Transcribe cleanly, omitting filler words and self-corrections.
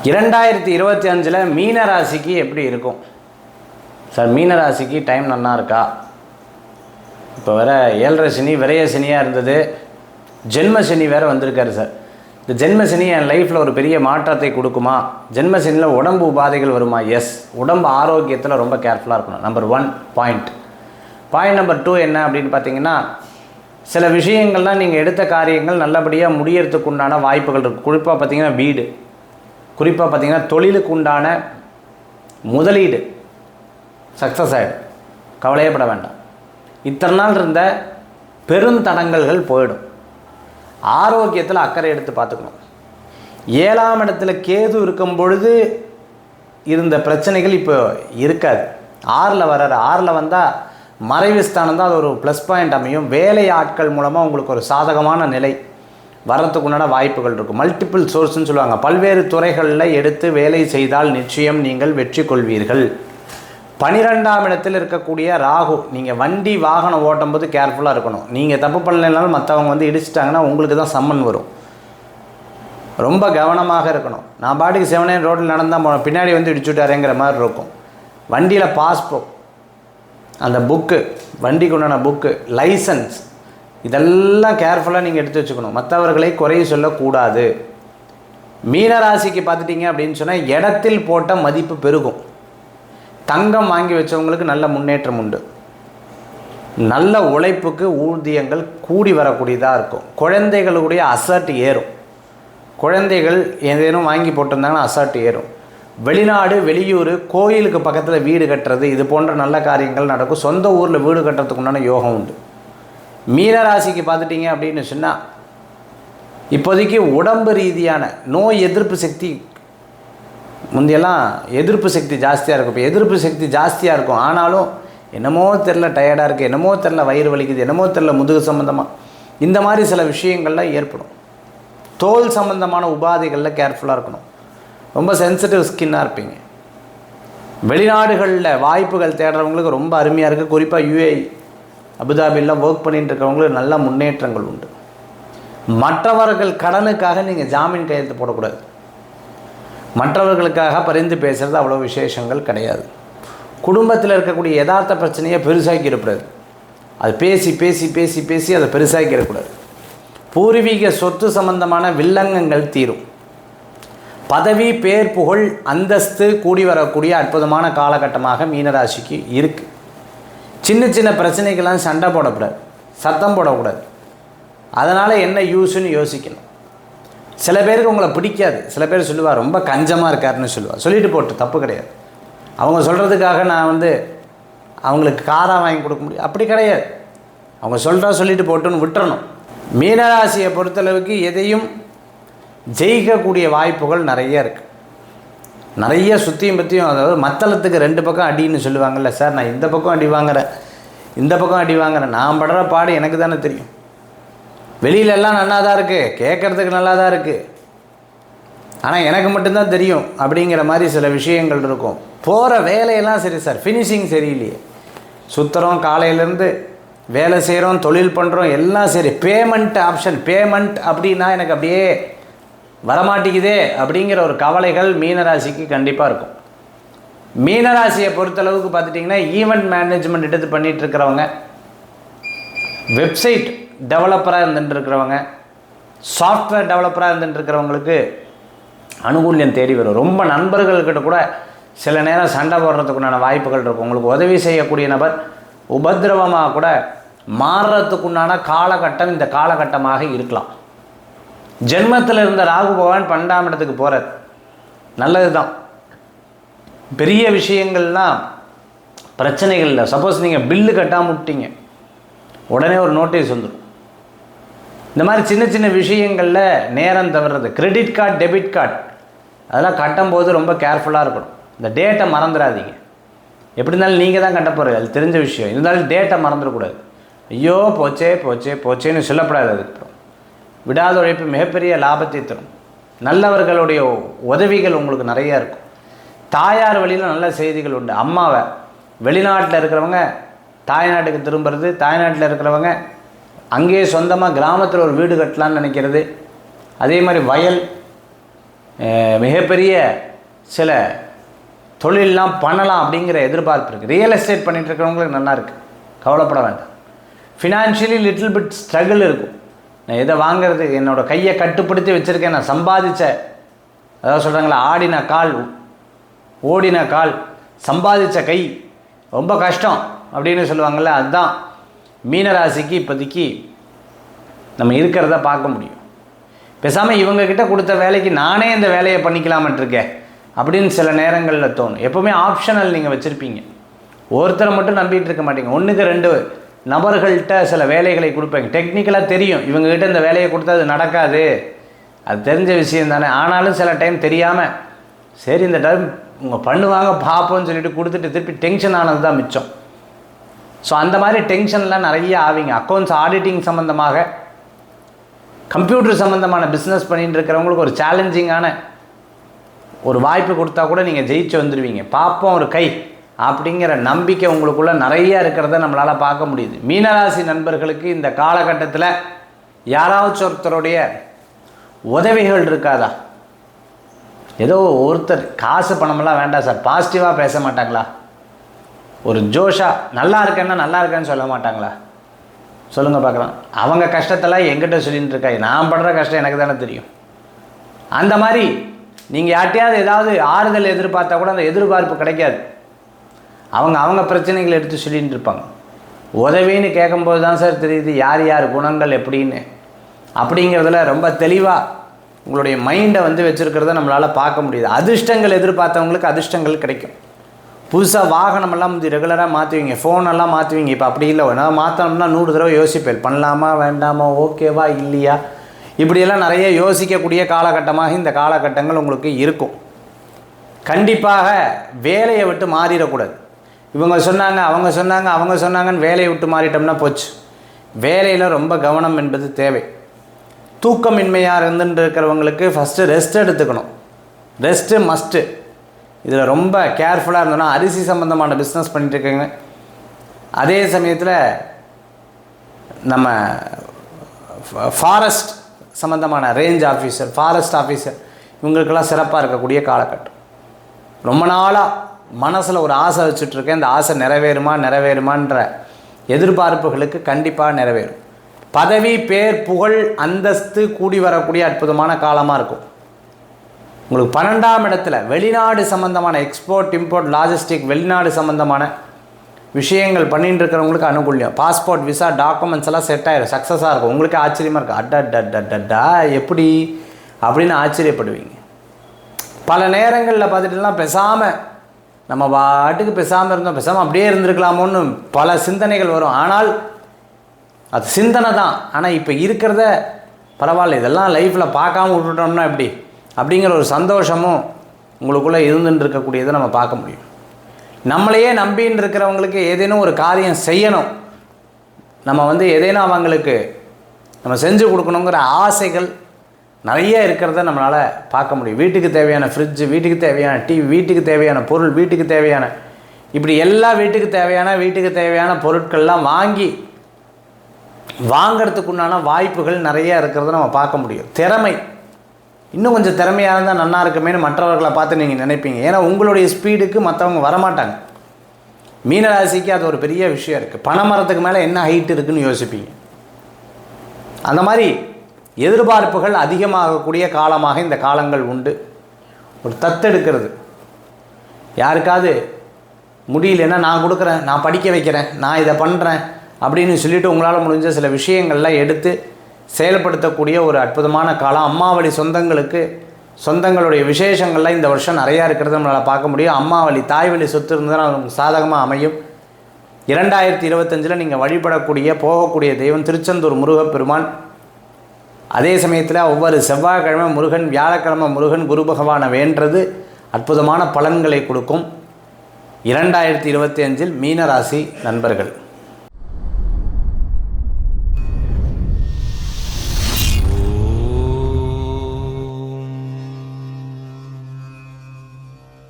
2025 மீன ராசிக்கு எப்படி இருக்கும் சார்? மீன ராசிக்கு டைம் நல்லா இருக்கா? இப்போ வேற 7.5 சனி விரைய சனியாக இருந்தது, ஜென்ம சனி வேறு வந்திருக்காரு சார். இந்த ஜென்ம சனி என் லைஃப்பில் ஒரு பெரிய மாற்றத்தை கொடுக்குமா? ஜென்ம சனியில் உடம்பு உபாதைகள் வருமா? எஸ். உடம்பு ஆரோக்கியத்தில் ரொம்ப கேர்ஃபுல்லாக இருக்கணும். Number 1 point. நம்பர் 2 என்ன அப்படின்னு பார்த்தீங்கன்னா, சில விஷயங்கள்லாம் நீங்கள் எடுத்த காரியங்கள் நல்லபடியாக முடியறதுக்கு உண்டான வாய்ப்புகள் இருக்குது. குறிப்பாக பார்த்தீங்கன்னா வீடு, குறிப்பாக பார்த்தீங்கன்னா தொழிலுக்கு உண்டான முதலீடு சக்ஸஸ் ஆகிடும். கவலையப்பட வேண்டாம். இத்தனை நாள் இருந்த பெருந்தடங்கல்கள் போயிடும். ஆரோக்கியத்தில் அக்கறை எடுத்து பார்த்துக்கணும். 7ஆம் இடத்துல கேது இருக்கும் பொழுது இருந்த பிரச்சனைகள் இப்போ இருக்காது. 6ல் வர்றாரு. 6ல் வந்தால் மறைவு ஸ்தானம் தான், அது ஒரு ப்ளஸ் பாயிண்ட் அமையும். வேலை ஆட்கள் மூலமாக உங்களுக்கு ஒரு சாதகமான நிலை வர்றதுக்கு உண்டான வாய்ப்புகள் இருக்கும். மல்டிபிள் சோர்ஸ்ன்னு சொல்லுவாங்க. பல்வேறு துறைகளில் எடுத்து வேலை செய்தால் நிச்சயம் நீங்கள் வெற்றி கொள்வீர்கள். 12ஆம் இடத்தில் இருக்கக்கூடிய ராகு, நீங்கள் வண்டி வாகனம் ஓட்டும் போது கேர்ஃபுல்லாக இருக்கணும். நீங்கள் தப்பு பண்ணலைனாலும் மற்றவங்க வந்து இடிச்சிட்டாங்கன்னா உங்களுக்கு தான் சம்மன் வரும். ரொம்ப கவனமாக இருக்கணும். நான் பாட்டுக்கு 7 ரோட்டில் நடந்தால் போனேன், பின்னாடி வந்து இடிச்சுட்டாரேங்கிற மாதிரி இருக்கும். வண்டியில் பாஸ்போர்ட், அந்த புக்கு, வண்டிக்கு உண்டான புக்கு, லைசன்ஸ், இதெல்லாம் கேர்ஃபுல்லாக நீங்கள் எடுத்து வச்சுக்கணும். மற்றவர்களை குறை சொல்லக்கூடாது. மீனராசிக்கு பார்த்துட்டிங்க அப்படின்னு சொன்னால் இடத்தில் போட்ட மதிப்பு பெருகும். தங்கம் வாங்கி வச்சவங்களுக்கு நல்ல முன்னேற்றம் உண்டு. நல்ல உழைப்புக்கு ஊதியங்கள் கூடி வரக்கூடியதாக இருக்கும். குழந்தைகளுடைய அசர்ட் ஏறும். குழந்தைகள் ஏதேனும் வாங்கி போட்டிருந்தாங்கன்னா அசர்ட் ஏறும். வெளிநாடு, வெளியூர், கோயிலுக்கு பக்கத்தில் வீடு கட்டுறது, இது போன்ற நல்ல காரியங்கள் நடக்கும். சொந்த ஊரில் வீடு கட்டுறதுக்கு உண்டான யோகம் உண்டு. மீனராசிக்கு பார்த்துட்டிங்க அப்படின்னு சொன்னால் இப்போதைக்கு உடம்பு ரீதியான நோய் எதிர்ப்பு சக்தி, முந்தையெல்லாம் எதிர்ப்பு சக்தி ஜாஸ்தியாக இருக்கும். இப்போ எதிர்ப்பு சக்தி ஜாஸ்தியாக இருக்கும். ஆனாலும் என்னமோ தெரில டயர்டாக இருக்குது, என்னமோ தெரில வயிறு வலிக்குது, என்னமோ தெரில முதுகு சம்மந்தமாக, இந்த மாதிரி சில விஷயங்கள்லாம் ஏற்படும். தோல் சம்மந்தமான உபாதைகளில் கேர்ஃபுல்லாக இருக்கணும். ரொம்ப சென்சிட்டிவ் ஸ்கின்னாக இருப்பீங்க. வெளிநாடுகளில் வாய்ப்புகள் தேடுறவங்களுக்கு ரொம்ப அருமையாக இருக்குது. குறிப்பாக UAE, அபுதாபிலாம் ஒர்க் பண்ணிட்டு இருக்கிறவங்களுக்கு நல்ல முன்னேற்றங்கள் உண்டு. மற்றவர்கள் கடனுக்காக நீங்கள் ஜாமீன் கையெழுத்து போடக்கூடாது. மற்றவர்களுக்காக பரிந்து பேசுகிறது அவ்வளோ விசேஷங்கள் கிடையாது. குடும்பத்தில் இருக்கக்கூடிய யதார்த்த பிரச்சனையை பெருசாக்கி இருக்கக்கூடாது. அது பேசி பேசி பேசி பேசி அதை பெருசாக்கி இருக்கக்கூடாது. பூர்வீக சொத்து சம்பந்தமான வில்லங்கங்கள் தீரும். பதவி, பேர், புகழ், அந்தஸ்து கூடி வரக்கூடிய அற்புதமான காலகட்டமாக மீனராசிக்கு இருக்குது. சின்ன சின்ன பிரச்சனைகள்லாம் சண்டை போடக்கூடாது, சத்தம் போடக்கூடாது. அதனால் என்ன யூஸ்ன்னு யோசிக்கணும். சில பேருக்கு உங்களை பிடிக்காது. சில பேர் சொல்லுவார் ரொம்ப கஞ்சமாக இருக்காருன்னு சொல்லுவார். சொல்லிட்டு போட்டு தப்பு கிடையாது. அவங்க சொல்கிறதுக்காக நான் வந்து அவங்களுக்கு காராக வாங்கி கொடுக்க முடியும் அப்படி கிடையாது. அவங்க சொல்லிட்டு போட்டுன்னு விட்டுறணும். மீனராசியை பொறுத்தளவுக்கு எதையும் ஜெயிக்கக்கூடிய வாய்ப்புகள் நிறைய இருக்குது. நிறைய சுற்றியும் பற்றியும், அதாவது மத்தளத்துக்கு 2 பக்கம் அடின்னு சொல்லுவாங்கள்ல சார். நான் இந்த பக்கம் அடி வாங்குறேன், இந்த பக்கம் அடி வாங்குறேன். நான் படுற பாடு எனக்கு தானே தெரியும். வெளியிலெல்லாம் நல்லா தான் இருக்குது, கேட்குறதுக்கு நல்லா தான் இருக்குது, ஆனால் எனக்கு மட்டும்தான் தெரியும் அப்படிங்கிற மாதிரி சில விஷயங்கள் இருக்கும். போகிற வேலையெல்லாம் சரி சார், ஃபினிஷிங் சரியில்லையே. சுற்றுறோம், காலையிலேருந்து வேலை செய்கிறோம், தொழில் பண்ணுறோம், எல்லாம் சரி. பேமெண்ட் ஆப்ஷன், பேமெண்ட் அப்படின்னா எனக்கு அப்படியே வரமாட்டேங்குதே அப்படிங்கிற ஒரு கவலைகள் மீனராசிக்கு கண்டிப்பாக இருக்கும். மீனராசியை பொறுத்தளவுக்கு பார்த்துட்டிங்கன்னா ஈவெண்ட் மேனேஜ்மெண்ட் எடுத்து பண்ணிகிட்டு இருக்கிறவங்க, வெப்சைட் டெவலப்பராக இருந்துட்டு இருக்கிறவங்க, சாஃப்ட்வேர் டெவலப்பராக இருந்துட்டு இருக்கிறவங்களுக்கு அனுகூல்யம் தேடி வரும். ரொம்ப நண்பர்கள்கிட்ட கூட சில நேரம் சண்டை போடுறதுக்குண்டான வாய்ப்புகள் இருக்கும். உங்களுக்கு உதவி செய்யக்கூடிய நபர் உபதிரவமாக கூட மாறுறதுக்குண்டான காலகட்டம் இந்த காலகட்டமாக இருக்கலாம். ஜென்மத்தில் இருந்த ராகு பகவான் 12ஆம் இடத்துக்கு போகிறார். நல்லது தான். பெரிய விஷயங்கள்லாம் பிரச்சனைகள் இல்லை. சப்போஸ் நீங்கள் பில்லு கட்டாமல் விட்டீங்க, உடனே ஒரு நோட்டீஸ் வந்துடும். இந்த மாதிரி சின்ன சின்ன விஷயங்களில் நேரம் தவறுறது. கிரெடிட் கார்டு, டெபிட் கார்டு அதெல்லாம் கட்டும்போது ரொம்ப கேர்ஃபுல்லாக இருக்கணும். இந்த டேட்டை மறந்துடாதீங்க. எப்படி இருந்தாலும் நீங்கள் தான் கட்ட போகிறது, அது தெரிஞ்ச விஷயம். இருந்தாலும் டேட்டை மறந்துடக்கூடாது. ஐயோ போச்சே போச்சே போச்சேன்னு சொல்லப்படாது. அதுக்கப்புறம் விடாத உழைப்பு மிகப்பெரிய லாபத்தை தரும். நல்லவர்களுடைய உதவிகள் உங்களுக்கு நிறையா இருக்கும். தாயார் வழியில் நல்ல செய்திகள் உண்டு. அம்மாவை வெளிநாட்டில் இருக்கிறவங்க தாய்நாட்டுக்கு திரும்புறது, தாய்நாட்டில் இருக்கிறவங்க அங்கேயே சொந்தமாக கிராமத்தில் ஒரு வீடு கட்டலான்னு நினைக்கிறது. அதே மாதிரி வயல், மிகப்பெரிய சில தொழிலெலாம் பண்ணலாம் அப்படிங்கிற எதிர்பார்ப்பு இருக்குது. ரியல் எஸ்டேட் பண்ணிகிட்டு இருக்கிறவங்களுக்கு நல்லா இருக்குது, கவலைப்பட வேண்டாம். ஃபினான்ஷியலி லிட்டில் பிட் ஸ்ட்ரகிள் இருக்கும். நான் எதை வாங்கிறது, என்னோடய கையை கட்டுப்படுத்தி வச்சுருக்கேன், நான் சம்பாதிச்ச, அதாவது சொல்கிறாங்களா, ஆடின கால் ஓடின கால் சம்பாதிச்ச கை ரொம்ப கஷ்டம் அப்படின்னு சொல்லுவாங்கள்ல, அதுதான் மீனராசிக்கு இப்போதைக்கு நம்ம இருக்கிறத பார்க்க முடியும். பேசாமல் இவங்கக்கிட்ட கொடுத்த வேலைக்கு நானே இந்த வேலையை பண்ணிக்கலாமன்ட்ருக்கேன் அப்படின்னு சில நேரங்களில் தோணும். எப்போவுமே ஆப்ஷனல் நீங்கள் வச்சுருப்பீங்க, ஒருத்தரை மட்டும் நம்பிட்டு இருக்க மாட்டீங்க. 1க்கு 2 நபர்கள்ட்ட சில வேலைகளை கொடுப்பீங்க. டெக்னிக்கலாக தெரியும் இவங்ககிட்ட இந்த வேலையை கொடுத்தா அது நடக்காது, அது தெரிஞ்ச விஷயம் தானே. ஆனாலும் சில டைம் தெரியாமல் சரி இந்த டைம் உங்க பண்ணுவாங்க பார்ப்போம்னு சொல்லிட்டு கொடுத்துட்டு திருப்பி டென்ஷன் ஆனது தான் மிச்சம். ஸோ அந்த மாதிரி டென்ஷன்லாம் நிறைய ஆவீங்க. அக்கௌண்ட்ஸ் ஆடிட்டிங் சம்மந்தமாக, கம்ப்யூட்டர் சம்மந்தமான பிஸ்னஸ் பண்ணிட்டு இருக்கிறவங்களுக்கு ஒரு சேலஞ்சிங்கான ஒரு வாய்ப்பு கொடுத்தா கூட நீங்கள் ஜெயிச்சு வந்துடுவீங்க. பார்ப்போம் ஒரு கை அப்படிங்கிற நம்பிக்கை உங்களுக்குள்ளே நிறைய இருக்கிறத நம்மளால் பார்க்க முடியுது. மீனராசி நண்பர்களுக்கு இந்த காலகட்டத்தில் யாராவது ஒருத்தருடைய உதவிகள் இருக்காதா? ஏதோ ஒருத்தர் காசு பணமெல்லாம் வேண்டாம் சார், பாசிட்டிவாக பேச மாட்டாங்களா? ஒரு ஜோஷா நல்லா இருக்கேன்னா நல்லா இருக்கேன்னு சொல்ல மாட்டாங்களா? சொல்லுங்கள் பார்க்கலாம். அவங்க கஷ்டத்தெல்லாம் எங்கிட்ட சொல்லிட்டு இருக்காங்க, நான் படுற கஷ்டம் எனக்கு தானே தெரியும். அந்த மாதிரி நீங்கள் யார்ட்டையாவது ஏதாவது ஆறுதல் எதிர்பார்த்தா கூட அந்த எதிர்பார்ப்பு கிடைக்காது. அவங்க பிரச்சனைகளை எடுத்து சொல்லிகிட்டு இருப்பாங்க. உதவின்னு கேட்கும்போது தான் சார் தெரியுது யார் யார் குணங்கள் எப்படின்னு. அப்படிங்கிறதுல ரொம்ப தெளிவாக உங்களுடைய மைண்டை வச்சுருக்கிறத நம்மளால் பார்க்க முடியுது. அதிர்ஷ்டங்கள் எதிர்பார்த்தவங்களுக்கு அதிர்ஷ்டங்கள் கிடைக்கும். புதுசாக வாகனமெல்லாம் ரெகுலராக மாற்றுவீங்க, ஃபோனெல்லாம் மாற்றுவீங்க. இப்போ அப்படி இல்லை, நான் மாற்றணும்னா 100 தடவை யோசிப்பேன், பண்ணலாமா வேண்டாமா, ஓகேவா இல்லையா, இப்படியெல்லாம் நிறைய யோசிக்கக்கூடிய காலகட்டமாக இந்த காலகட்டங்கள் உங்களுக்கு இருக்கும். கண்டிப்பாக வேலையை விட்டு மாறிடக்கூடாது. இவங்க சொன்னாங்க அவங்க சொன்னாங்கன்னு வேலையை விட்டு மாறிட்டோம்னா போச்சு. வேலையில் ரொம்ப கவனம் என்பது தேவை. தூக்கமின்மையாக இருந்துட்டு இருக்கிறவங்களுக்கு ஃபஸ்ட்டு ரெஸ்ட் எடுத்துக்கணும். Rest must. இதில் ரொம்ப கேர்ஃபுல்லாக இருந்தோன்னா, அரிசி சம்மந்தமான பிஸ்னஸ் பண்ணிட்டுருக்கேங்க, அதே சமயத்தில் நம்ம ஃபாரஸ்ட் சம்மந்தமான ரேஞ்ச் ஆஃபீஸர், ஃபாரஸ்ட் ஆஃபீஸர், இவங்களுக்கெல்லாம் சிறப்பாக இருக்கக்கூடிய காலகட்டம். ரொம்ப நாளாக மனசில் ஒரு ஆசை வச்சுட்ருக்கேன், இந்த ஆசை நிறைவேறுமான்ற எதிர்பார்ப்புகளுக்கு கண்டிப்பாக நிறைவேறும். பதவி, பேர், புகழ், அந்தஸ்து கூடி வரக்கூடிய அற்புதமான காலமாக இருக்கும். உங்களுக்கு 12ஆம் இடத்துல வெளிநாடு சம்மந்தமான எக்ஸ்போர்ட் இம்போர்ட் லாஜிஸ்டிக், வெளிநாடு சம்மந்தமான விஷயங்கள் பண்ணிட்டு இருக்கிறவங்களுக்கு அனுகூல்யம். பாஸ்போர்ட், விசா, டாக்குமெண்ட்ஸ் எல்லாம் செட் ஆகிடும், சக்ஸஸாக இருக்கும். உங்களுக்கு ஆச்சரியமாக இருக்கும், அட்டா எப்படி அப்படின்னு ஆச்சரியப்படுவீங்க. பல நேரங்களில் பார்த்துட்டுலாம் பேசாமல் நம்ம பாட்டுக்கு பேசாமல் இருந்தோம், பேசாமல் அப்படியே இருந்திருக்கலாமோன்னு பல சிந்தனைகள் வரும். ஆனால் அது சிந்தனை தான். ஆனால் இப்போ இருக்கிறத பரவாயில்ல, இதெல்லாம் லைஃப்பில் பார்க்காம விட்டுட்டோம்னா எப்படி அப்படிங்கிற ஒரு சந்தோஷமும் உங்களுக்குள்ளே இருந்துட்டு இருக்கக்கூடியதை நம்ம பார்க்க முடியும். நம்மளையே நம்பின்னு இருக்கிறவங்களுக்கு ஏதேனும் ஒரு காரியம் செய்யணும், நம்ம ஏதேனும் அவங்களுக்கு நம்ம செஞ்சு கொடுக்கணுங்கிற ஆசைகள் நிறைய இருக்கிறத நம்மளால் பார்க்க முடியும். வீட்டுக்கு தேவையான ஃப்ரிட்ஜு, வீட்டுக்கு தேவையான டிவி, வீட்டுக்கு தேவையான பொருள், வீட்டுக்கு தேவையான இப்படி எல்லா வீட்டுக்கு தேவையான பொருட்கள்லாம் வாங்கிறதுக்குண்டான வாய்ப்புகள் நிறையா இருக்கிறத நம்ம பார்க்க முடியும். திறமை, இன்னும் கொஞ்சம் திறமையாக இருந்தால் நல்லா இருக்குமேனு மற்றவர்களை பார்த்து நீங்கள் நினைப்பீங்க. ஏன்னா உங்களுடைய ஸ்பீடுக்கு மற்றவங்க வரமாட்டாங்க. மீனராசிக்கு அது ஒரு பெரிய விஷயம் இருக்குது. பனைமரத்துக்கு மேலே என்ன ஹைட் இருக்குதுன்னு யோசிப்பீங்க. அந்த மாதிரி எதிர்பார்ப்புகள் அதிகமாகக்கூடிய காலமாக இந்த காலங்கள் உண்டு. ஒரு தத்தெடுக்கிறது, யாருக்காவது முடியலன்னா நான் கொடுக்குறேன், நான் படிக்க வைக்கிறேன், நான் இதை பண்ணுறேன் அப்படின்னு சொல்லிவிட்டு உங்களால் முடிஞ்ச சில விஷயங்கள்லாம் எடுத்து செயல்படுத்தக்கூடிய ஒரு அற்புதமான காலம். அம்மாவளி சொந்தங்களுடைய விசேஷங்கள்லாம் இந்த வருஷம் நிறையா இருக்கிறத நம்மளால் பார்க்க முடியும். அம்மாவளி, தாய்வழி சொத்து இருந்தால் நமக்கு சாதகமாக அமையும். 2025 நீங்கள் வழிபடக்கூடிய போகக்கூடிய தெய்வம் திருச்செந்தூர் முருகப்பெருமான். அதே சமயத்தில் ஒவ்வொரு செவ்வாய்க்கிழமை முருகன், வியாழக்கிழமை முருகன், குரு பகவானை வேண்டது அற்புதமான பலன்களை கொடுக்கும். 2025 மீனராசி நண்பர்கள்.